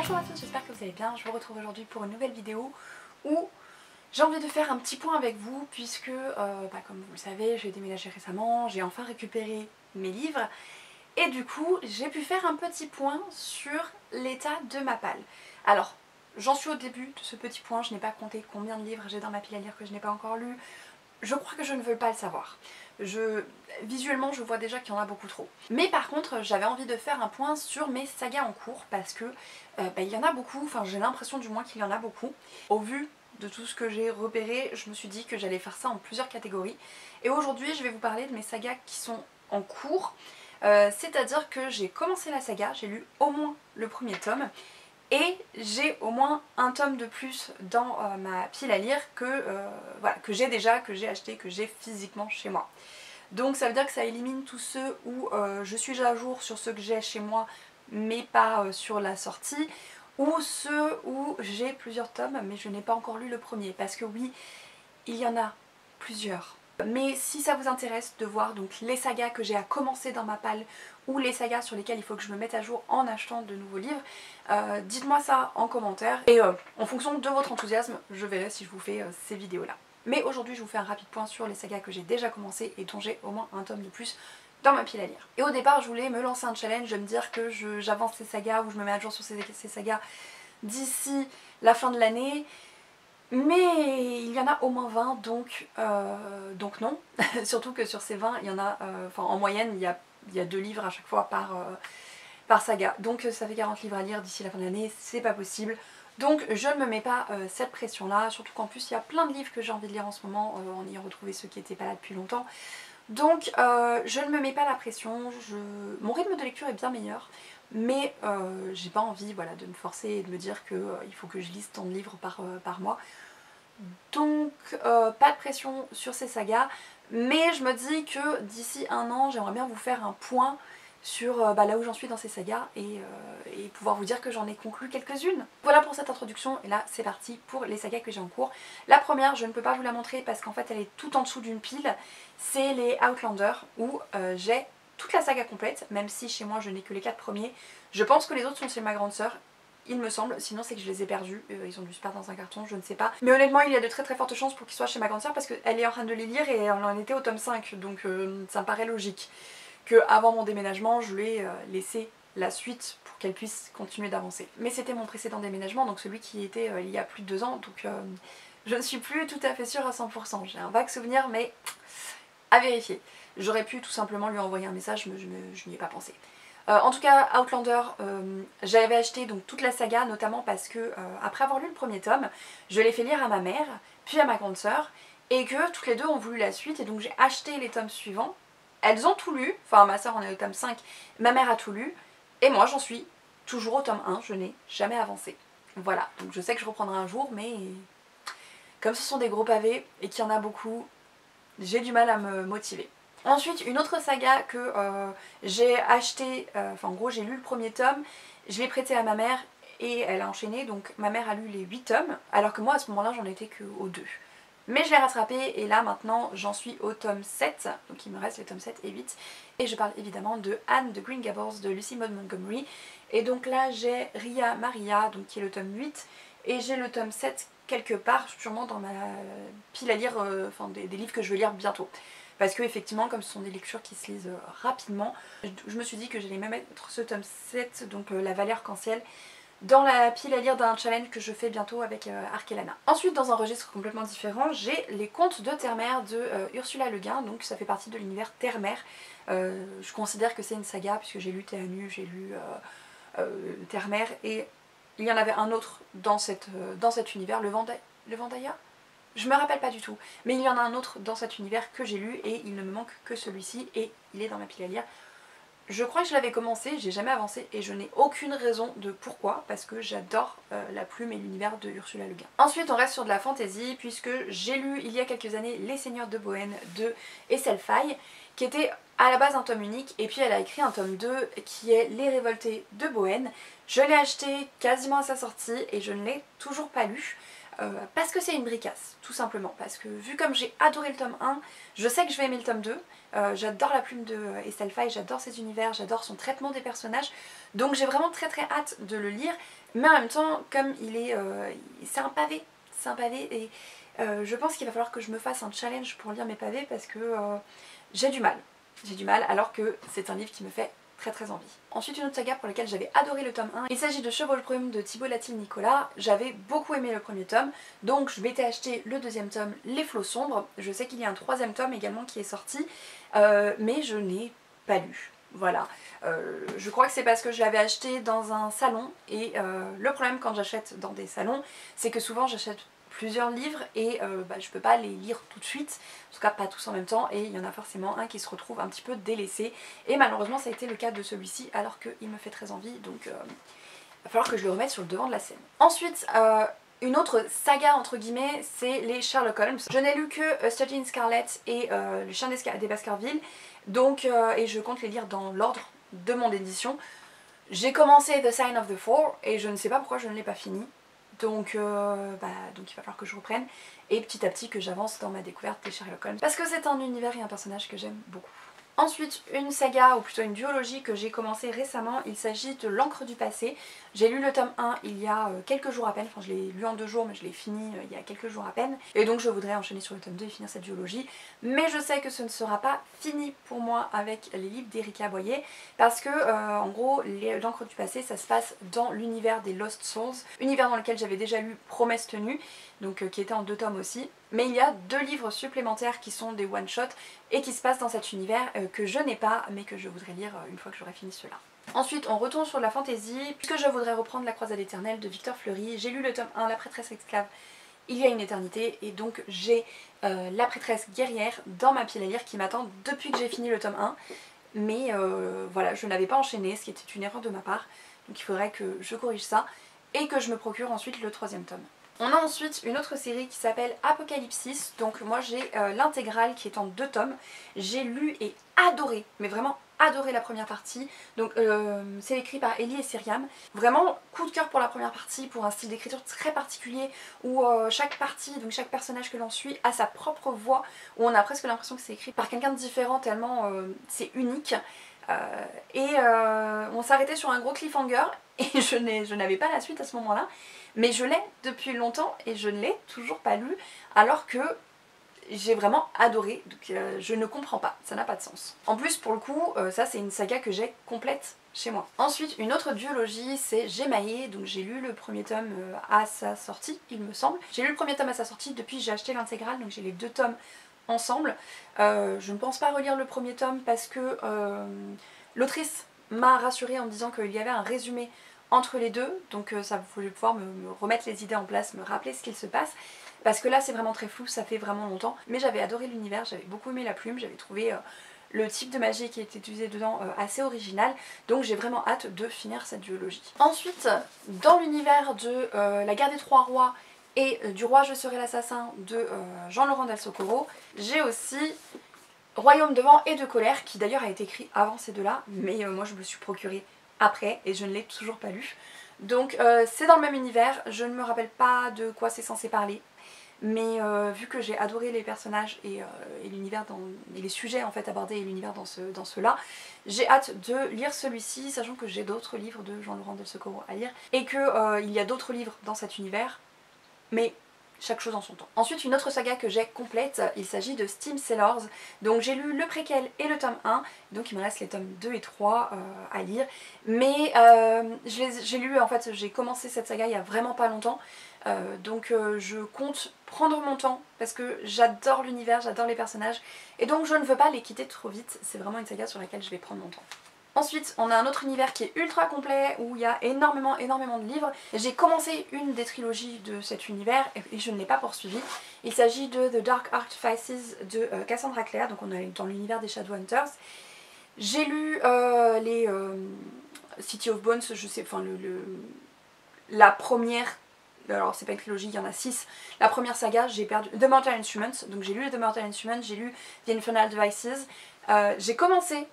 Bonjour à tous, j'espère que vous allez bien. Je vous retrouve aujourd'hui pour une nouvelle vidéo où j'ai envie de faire un petit point avec vous puisque, comme vous le savez, j'ai déménagé récemment, j'ai enfin récupéré mes livres et du coup j'ai pu faire un petit point sur l'état de ma palle. Alors, j'en suis au début de ce petit point, je n'ai pas compté combien de livres j'ai dans ma pile à lire que je n'ai pas encore lu. Je crois que je ne veux pas le savoir. Visuellement, je vois déjà qu'il y en a beaucoup trop. Mais par contre, j'avais envie de faire un point sur mes sagas en cours parce que il y en a beaucoup, enfin j'ai l'impression du moins qu'il y en a beaucoup. Au vu de tout ce que j'ai repéré, je me suis dit que j'allais faire ça en plusieurs catégories. Et aujourd'hui, je vais vous parler de mes sagas qui sont en cours. C'est-à-dire que j'ai commencé la saga, j'ai lu au moins le premier tome. Et j'ai au moins un tome de plus dans ma pile à lire que j'ai déjà, que j'ai acheté, que j'ai physiquement chez moi. Donc ça veut dire que ça élimine tous ceux où je suis à jour sur ceux que j'ai chez moi mais pas sur la sortie, ou ceux où j'ai plusieurs tomes mais je n'ai pas encore lu le premier. Parce que oui, il y en a plusieurs. Mais si ça vous intéresse de voir donc les sagas que j'ai à commencer dans ma palle ou les sagas sur lesquelles il faut que je me mette à jour en achetant de nouveaux livres, dites-moi ça en commentaire et en fonction de votre enthousiasme, je verrai si je vous fais ces vidéos là. Mais aujourd'hui je vous fais un rapide point sur les sagas que j'ai déjà commencé et dont j'ai au moins un tome de plus dans ma pile à lire. Et au départ je voulais me lancer un challenge, de me dire que j'avance ces sagas ou je me mets à jour sur ces sagas d'ici la fin de l'année. Mais il y en a au moins 20, donc non. Surtout que sur ces 20, il y en a, en moyenne, il y a 2 livres à chaque fois par saga. Donc ça fait 40 livres à lire d'ici la fin de l'année, c'est pas possible. Donc je ne me mets pas cette pression-là, surtout qu'en plus il y a plein de livres que j'ai envie de lire en ce moment, en ayant retrouvé ceux qui n'étaient pas là depuis longtemps. Donc je ne me mets pas la pression, mon rythme de lecture est bien meilleur. Mais j'ai pas envie de me forcer et de me dire qu'il faut que je lise tant de livres par mois. Donc pas de pression sur ces sagas, mais je me dis que d'ici un an j'aimerais bien vous faire un point sur là où j'en suis dans ces sagas et pouvoir vous dire que j'en ai conclu quelques-unes. Voilà pour cette introduction et là c'est parti pour les sagas que j'ai en cours. La première, je ne peux pas vous la montrer parce qu'en fait elle est tout en dessous d'une pile, c'est les Outlander où j'ai toute la saga complète, même si chez moi je n'ai que les 4 premiers. Je pense que les autres sont chez ma grande sœur, il me semble, sinon c'est que je les ai perdus, ils ont dû se perdre dans un carton, je ne sais pas. Mais honnêtement il y a de très très fortes chances pour qu'ils soient chez ma grande sœur parce qu'elle est en train de les lire et elle en était au tome 5, donc ça me paraît logique que avant mon déménagement je lui ai laissé la suite pour qu'elle puisse continuer d'avancer. Mais c'était mon précédent déménagement, donc celui qui était il y a plus de 2 ans, donc je ne suis plus tout à fait sûre à 100%, j'ai un vague souvenir mais à vérifier. J'aurais pu tout simplement lui envoyer un message, mais je n'y ai pas pensé. En tout cas, Outlander, j'avais acheté donc toute la saga, notamment parce que après avoir lu le premier tome, je l'ai fait lire à ma mère, puis à ma grande sœur, et que toutes les deux ont voulu la suite, et donc j'ai acheté les tomes suivants. Elles ont tout lu, enfin ma sœur en est au tome 5, ma mère a tout lu, et moi j'en suis toujours au tome 1, je n'ai jamais avancé. Voilà, donc je sais que je reprendrai un jour, mais comme ce sont des gros pavés et qu'il y en a beaucoup, j'ai du mal à me motiver. Ensuite, une autre saga que j'ai acheté, en gros j'ai lu le premier tome, je l'ai prêté à ma mère et elle a enchaîné, donc ma mère a lu les 8 tomes, alors que moi à ce moment-là j'en étais qu'au 2. Mais je l'ai rattrapé et là maintenant j'en suis au tome 7, donc il me reste les tomes 7 et 8. Et je parle évidemment de Anne de Green Gables de Lucy Maud Montgomery. Et donc là j'ai Ria Maria, donc qui est le tome 8, et j'ai le tome 7 quelque part, sûrement dans ma pile à lire, des livres que je veux lire bientôt. Parce que effectivement, comme ce sont des lectures qui se lisent rapidement, je me suis dit que j'allais même mettre ce tome 7, donc La Vallée Arc-en-Ciel, dans la pile à lire d'un challenge que je fais bientôt avec Arkelana. Ensuite, dans un registre complètement différent, j'ai les contes de Terre-Mère de Ursula Le Guin, donc ça fait partie de l'univers Terre-Mère. Je considère que c'est une saga puisque j'ai lu Théanu, j'ai lu Terre-Mère et il y en avait un autre dans cet univers, le Vendaya. Je me rappelle pas du tout, mais il y en a un autre dans cet univers que j'ai lu et il ne me manque que celui-ci et il est dans ma pile à lire. Je crois que je l'avais commencé, j'ai jamais avancé et je n'ai aucune raison de pourquoi, parce que j'adore la plume et l'univers de Ursula Le Guin. Ensuite on reste sur de la fantasy puisque j'ai lu il y a quelques années Les Seigneurs de Bohème de Essel Faye, qui était à la base un tome unique et puis elle a écrit un tome 2 qui est Les Révoltés de Bohème. Je l'ai acheté quasiment à sa sortie et je ne l'ai toujours pas lu. parce que c'est une bricasse, tout simplement. Parce que vu comme j'ai adoré le tome 1, je sais que je vais aimer le tome 2. J'adore la plume de Estelle Faye, j'adore ses univers, j'adore son traitement des personnages. Donc j'ai vraiment très hâte de le lire. Mais en même temps, comme c'est un pavé. C'est un pavé et je pense qu'il va falloir que je me fasse un challenge pour lire mes pavés parce que j'ai du mal. J'ai du mal alors que c'est un livre qui me fait très envie. Ensuite une autre saga pour laquelle j'avais adoré le tome 1, il s'agit de Chevauche Brume de Thibaut Latil-Nicolas. J'avais beaucoup aimé le premier tome, donc je m'étais acheté le deuxième tome, Les Flots Sombres. Je sais qu'il y a un troisième tome également qui est sorti, mais je n'ai pas lu. Voilà, je crois que c'est parce que je l'avais acheté dans un salon et le problème quand j'achète dans des salons, c'est que souvent j'achète plusieurs livres et je peux pas les lire tout de suite, en tout cas pas tous en même temps, et il y en a forcément un qui se retrouve un petit peu délaissé et malheureusement ça a été le cas de celui-ci alors qu'il me fait très envie, donc il va falloir que je le remette sur le devant de la scène. Ensuite une autre saga entre guillemets, c'est les Sherlock Holmes. Je n'ai lu que Study in Scarlet et Le Chien des Baskerville, donc et je compte les lire dans l'ordre de mon édition. J'ai commencé The Sign of the Four et je ne sais pas pourquoi je ne l'ai pas fini. Donc il va falloir que je reprenne et petit à petit que j'avance dans ma découverte des Sherlock Holmes parce que c'est un univers et un personnage que j'aime beaucoup. Ensuite une saga ou plutôt une duologie que j'ai commencé récemment, il s'agit de L'Encre du Passé. J'ai lu le tome 1 il y a quelques jours à peine, enfin je l'ai lu en 2 jours mais je l'ai fini il y a quelques jours à peine. Et donc je voudrais enchaîner sur le tome 2 et finir cette duologie. Mais je sais que ce ne sera pas fini pour moi avec les livres d'Erika Boyer parce que en gros L'Encre du Passé ça se passe dans l'univers des Lost Souls, univers dans lequel j'avais déjà lu Promesse Tenue, donc qui était en 2 tomes aussi. Mais il y a 2 livres supplémentaires qui sont des one-shots et qui se passent dans cet univers que je n'ai pas mais que je voudrais lire une fois que j'aurai fini cela. Ensuite on retourne sur de la fantasy puisque je voudrais reprendre La Croisade éternelle de Victor Fleury. J'ai lu le tome 1 La Prêtresse Esclave il y a une éternité et donc j'ai La Prêtresse Guerrière dans ma pile à lire qui m'attend depuis que j'ai fini le tome 1. Mais voilà, je n'avais pas enchaîné, ce qui était une erreur de ma part, donc il faudrait que je corrige ça et que je me procure ensuite le 3e tome. On a ensuite une autre série qui s'appelle Apocalypsis, donc moi j'ai l'intégrale qui est en 2 tomes. J'ai lu et adoré, mais vraiment adoré la première partie, donc c'est écrit par Ellie et Syriam. Vraiment coup de cœur pour la première partie, pour un style d'écriture très particulier où chaque partie, donc chaque personnage que l'on suit a sa propre voix, où on a presque l'impression que c'est écrit par quelqu'un de différent tellement c'est unique. On s'arrêtait sur un gros cliffhanger et je n'avais pas la suite à ce moment là, mais je l'ai depuis longtemps et je ne l'ai toujours pas lu alors que j'ai vraiment adoré, donc je ne comprends pas, ça n'a pas de sens. En plus pour le coup ça c'est une saga que j'ai complète chez moi. Ensuite une autre duologie c'est Gémaillé, donc j'ai lu le premier tome à sa sortie il me semble. J'ai lu le premier tome à sa sortie, depuis j'ai acheté l'intégrale donc j'ai les 2 tomes ensemble. Je ne pense pas relire le premier tome parce que l'autrice m'a rassurée en me disant qu'il y avait un résumé entre les deux, donc ça voulait pouvoir me remettre les idées en place, me rappeler ce qu'il se passe, parce que là c'est vraiment très flou, ça fait vraiment longtemps, mais j'avais adoré l'univers, j'avais beaucoup aimé la plume, j'avais trouvé le type de magie qui était utilisé dedans assez original, donc j'ai vraiment hâte de finir cette duologie. Ensuite, dans l'univers de La Guerre des Trois Rois et du Roi Je serai l'assassin de Jean-Laurent Del Socorro, j'ai aussi Royaume de vent et de colère, qui d'ailleurs a été écrit avant ces 2-là, mais moi je me le suis procuré après et je ne l'ai toujours pas lu. Donc c'est dans le même univers, je ne me rappelle pas de quoi c'est censé parler, mais vu que j'ai adoré les personnages et l'univers et les sujets en fait abordés et l'univers dans ceux-là, j'ai hâte de lire celui-ci, sachant que j'ai d'autres livres de Jean-Laurent Del Socorro à lire et que il y a d'autres livres dans cet univers, mais chaque chose en son temps. Ensuite une autre saga que j'ai complète, il s'agit de Steam Sailors, donc j'ai lu le préquel et le tome 1, donc il me reste les tomes 2 et 3 à lire, mais j'ai lu, en fait j'ai commencé cette saga il y a vraiment pas longtemps, donc je compte prendre mon temps parce que j'adore l'univers, j'adore les personnages et donc je ne veux pas les quitter trop vite, c'est vraiment une saga sur laquelle je vais prendre mon temps. Ensuite on a un autre univers qui est ultra complet où il y a énormément de livres. J'ai commencé une des trilogies de cet univers et je ne l'ai pas poursuivi. Il s'agit de The Dark Artifices de Cassandra Clare, donc on est dans l'univers des Shadowhunters. J'ai lu les City of Bones, je sais, enfin la première, alors c'est pas une trilogie, il y en a 6. La première saga, j'ai perdu The Mortal Instruments, donc j'ai lu The Mortal Instruments, j'ai lu The Infernal Devices. J'ai commencé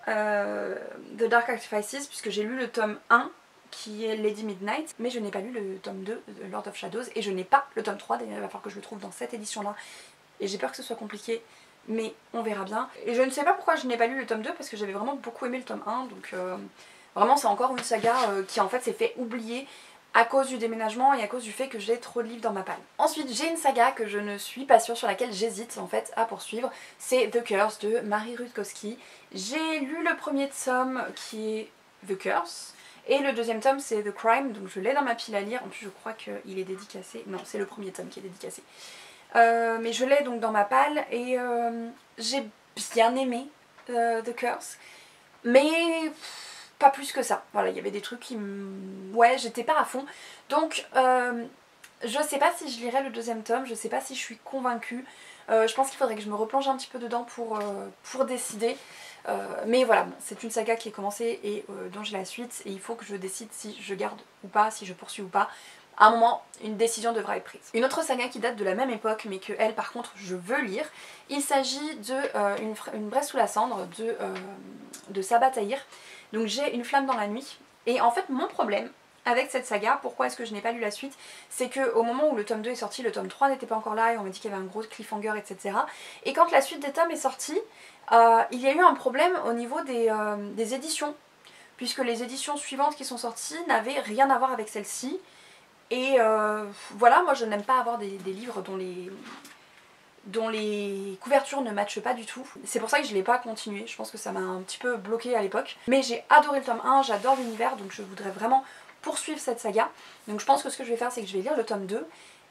The Dark Artifices puisque j'ai lu le tome 1 qui est Lady Midnight, mais je n'ai pas lu le tome 2 de Lord of Shadows et je n'ai pas le tome 3, il va falloir que je le trouve dans cette édition là et j'ai peur que ce soit compliqué, mais on verra bien. Et je ne sais pas pourquoi je n'ai pas lu le tome 2 parce que j'avais vraiment beaucoup aimé le tome 1, donc vraiment c'est encore une saga qui en fait s'est fait oublier à cause du déménagement et à cause du fait que j'ai trop de livres dans ma palle. Ensuite j'ai une saga que je ne suis pas sûre, sur laquelle j'hésite en fait à poursuivre, c'est The Curse de Marie Rutkowski. J'ai lu le premier tome qui est The Curse, et le deuxième tome c'est The Crime, donc je l'ai dans ma pile à lire. En plus je crois qu'il est dédicacé, non c'est le premier tome qui est dédicacé. Mais je l'ai donc dans ma palle et j'ai bien aimé The Curse, mais pas plus que ça. Voilà, il y avait des trucs qui ouais, j'étais pas à fond. Donc je sais pas si je lirai le deuxième tome, je sais pas si je suis convaincue. Je pense qu'il faudrait que je me replonge un petit peu dedans pour décider. Mais voilà, bon, c'est une saga qui est commencée et dont j'ai la suite, et il faut que je décide si je garde ou pas, si je poursuis ou pas. À un moment, une décision devra être prise. Une autre saga qui date de la même époque, mais que elle, par contre, je veux lire, il s'agit de Une braise sous la cendre de Sabaa Tahir. Donc j'ai Une flamme dans la nuit. Et en fait, mon problème avec cette saga, pourquoi est-ce que je n'ai pas lu la suite, c'est qu'au moment où le tome 2 est sorti, le tome 3 n'était pas encore là et on m'a dit qu'il y avait un gros cliffhanger, etc. Et quand la suite des tomes est sortie, il y a eu un problème au niveau des éditions, puisque les éditions suivantes qui sont sorties n'avaient rien à voir avec celle-ci. Et voilà, moi je n'aime pas avoir des livres dont les couvertures ne matchent pas du tout. C'est pour ça que je ne l'ai pas continué, je pense que ça m'a un petit peu bloqué à l'époque. Mais j'ai adoré le tome 1, j'adore l'univers, donc je voudrais vraiment poursuivre cette saga. Donc je pense que ce que je vais faire, c'est que je vais lire le tome 2,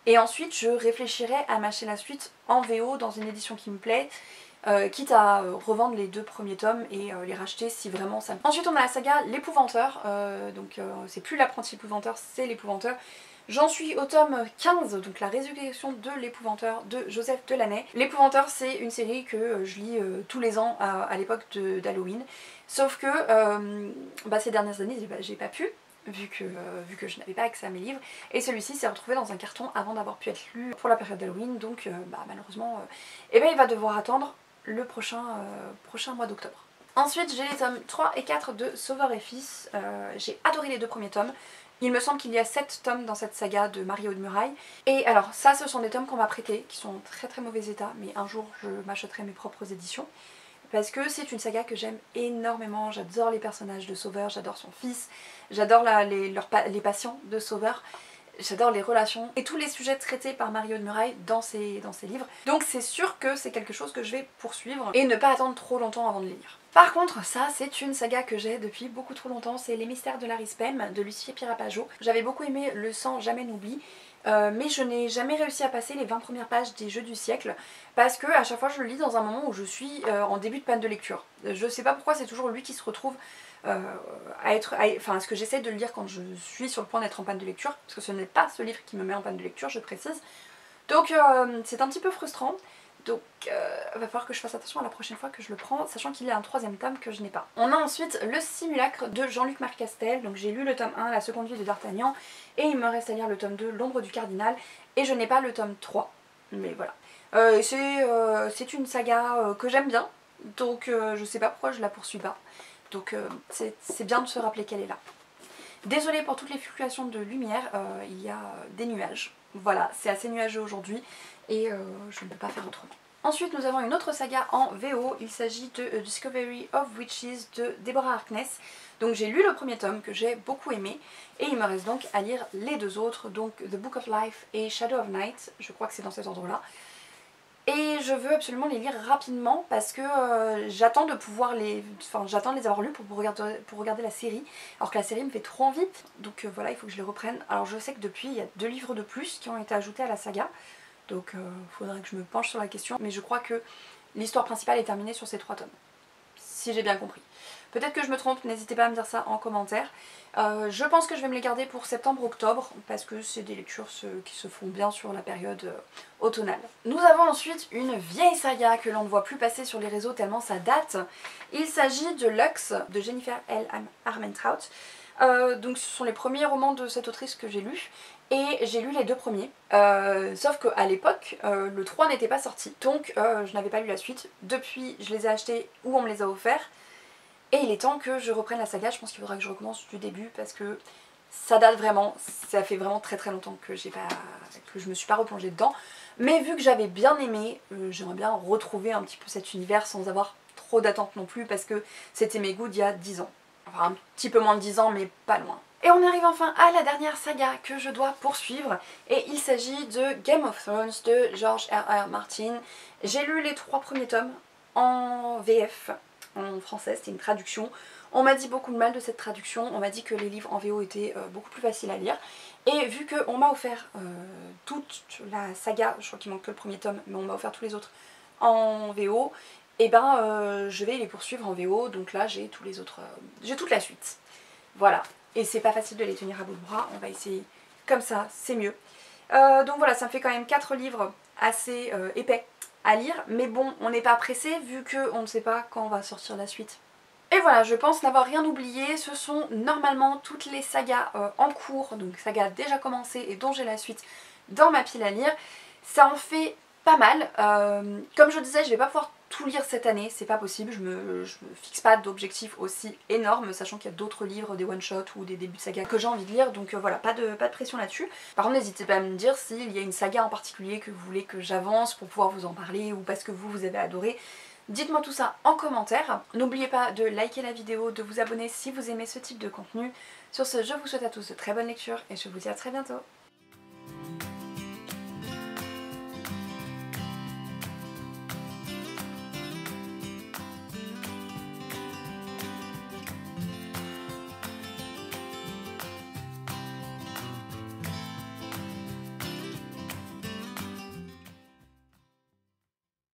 et ensuite je réfléchirai à m'acheter la suite en VO dans une édition qui me plaît, quitte à revendre les 2 premiers tomes et les racheter si vraiment ça me plaît. Ensuite on a la saga L'Épouvanteur, c'est plus l'apprenti épouvanteur, c'est l'Épouvanteur. J'en suis au tome 15, donc la résurrection de l'Épouvanteur de Joseph Delaney. L'Épouvanteur, c'est une série que je lis tous les ans à l'époque d'Halloween, sauf que ces dernières années j'ai pas pu, vu que je n'avais pas accès à mes livres, et celui-ci s'est retrouvé dans un carton avant d'avoir pu être lu pour la période d'Halloween, donc malheureusement il va devoir attendre le prochain mois d'octobre. Ensuite j'ai les tomes 3 et 4 de Sauveur et Fils. J'ai adoré les 2 premiers tomes. Il me semble qu'il y a 7 tomes dans cette saga de Marie Aude-Muraille. Et alors ça, ce sont des tomes qu'on m'a prêtés, qui sont en très très mauvais état, mais un jour je m'achèterai mes propres éditions. Parce que c'est une saga que j'aime énormément, j'adore les personnages de Sauveur, j'adore son fils, j'adore les patients de Sauveur, j'adore les relations et tous les sujets traités par Marie Aude-Muraille dans ses livres. Donc c'est sûr que c'est quelque chose que je vais poursuivre et ne pas attendre trop longtemps avant de les lire. Par contre, ça c'est une saga que j'ai depuis beaucoup trop longtemps, c'est Les Mystères de Larry Spem de Lucie Pirapajo. J'avais beaucoup aimé Le Sang Jamais N'Oublie, mais je n'ai jamais réussi à passer les 20 premières pages des Jeux du siècle parce que à chaque fois je le lis dans un moment où je suis en début de panne de lecture. Je sais pas pourquoi, c'est toujours lui qui se retrouve à ce que j'essaie de le lire quand je suis sur le point d'être en panne de lecture, parce que ce n'est pas ce livre qui me met en panne de lecture, je précise. Donc c'est un petit peu frustrant. Donc va falloir que je fasse attention à la prochaine fois que je le prends, sachant qu'il y a un 3e tome que je n'ai pas. On a ensuite Le Simulacre de Jean-Luc Marcastel. Donc j'ai lu le tome 1, La seconde vie de D'Artagnan, et il me reste à lire le tome 2, L'ombre du cardinal, et je n'ai pas le tome 3. Mais voilà. C'est une saga que j'aime bien, donc je sais pas pourquoi je la poursuis pas. Donc c'est bien de se rappeler qu'elle est là. Désolée pour toutes les fluctuations de lumière, il y a des nuages. Voilà, c'est assez nuageux aujourd'hui et je ne peux pas faire autrement. Ensuite nous avons une autre saga en VO, il s'agit de A Discovery of Witches de Deborah Harkness. Donc j'ai lu le premier tome que j'ai beaucoup aimé et il me reste donc à lire les 2 autres, donc The Book of Life et Shadow of Night, je crois que c'est dans cet ordre là. Et je veux absolument les lire rapidement parce que j'attends de pouvoir j'attends de les avoir lus pour regarder la série, alors que la série me fait trop envie, donc voilà, il faut que je les reprenne. Alors je sais que depuis il y a 2 livres de plus qui ont été ajoutés à la saga, donc il faudrait que je me penche sur la question, mais je crois que l'histoire principale est terminée sur ces 3 tomes, si j'ai bien compris. Peut-être que je me trompe, n'hésitez pas à me dire ça en commentaire. Je pense que je vais me les garder pour septembre-octobre parce que c'est des lectures qui se font bien sur la période automnale. Nous avons ensuite une vieille saga que l'on ne voit plus passer sur les réseaux tellement ça date. Il s'agit de Lux de Jennifer L. Armentrout. Donc ce sont les premiers romans de cette autrice que j'ai lus. Et j'ai lu les 2 premiers, sauf qu'à l'époque, le 3 n'était pas sorti, donc je n'avais pas lu la suite. Depuis, je les ai achetés ou on me les a offerts. Et il est temps que je reprenne la saga, je pense qu'il faudra que je recommence du début parce que ça date vraiment, ça fait vraiment très très longtemps que je me suis pas replongée dedans. Mais vu que j'avais bien aimé, j'aimerais bien retrouver un petit peu cet univers sans avoir trop d'attente non plus parce que c'était mes goûts d'il y a 10 ans. Enfin un petit peu moins de 10 ans mais pas loin. Et on arrive enfin à la dernière saga que je dois poursuivre et il s'agit de Game of Thrones de George R.R. Martin. J'ai lu les 3 premiers tomes en VF, en français, c'était une traduction. On m'a dit beaucoup de mal de cette traduction, on m'a dit que les livres en VO étaient beaucoup plus faciles à lire. Et vu qu'on m'a offert toute la saga, je crois qu'il manque que le premier tome, mais on m'a offert tous les autres en VO, et ben je vais les poursuivre en VO, donc là j'ai tous les autres, j'ai toute la suite. Voilà, et c'est pas facile de les tenir à bout de bras, on va essayer comme ça, c'est mieux. Donc voilà, ça me fait quand même 4 livres assez épais à lire, mais bon, on n'est pas pressé vu qu'on ne sait pas quand va sortir la suite. Et voilà, je pense n'avoir rien oublié, ce sont normalement toutes les sagas en cours, donc sagas déjà commencées et dont j'ai la suite dans ma pile à lire. Ça en fait pas mal, comme je disais je vais pas pouvoir tout lire cette année, c'est pas possible, je me fixe pas d'objectif aussi énorme, sachant qu'il y a d'autres livres, des one-shots ou des débuts de saga que j'ai envie de lire, donc voilà, pas de pression là-dessus. Par contre n'hésitez pas à me dire s'il y a une saga en particulier que vous voulez que j'avance pour pouvoir vous en parler ou parce que vous avez adoré. Dites-moi tout ça en commentaire. N'oubliez pas de liker la vidéo, de vous abonner si vous aimez ce type de contenu. Sur ce, je vous souhaite à tous de très bonnes lectures et je vous dis à très bientôt.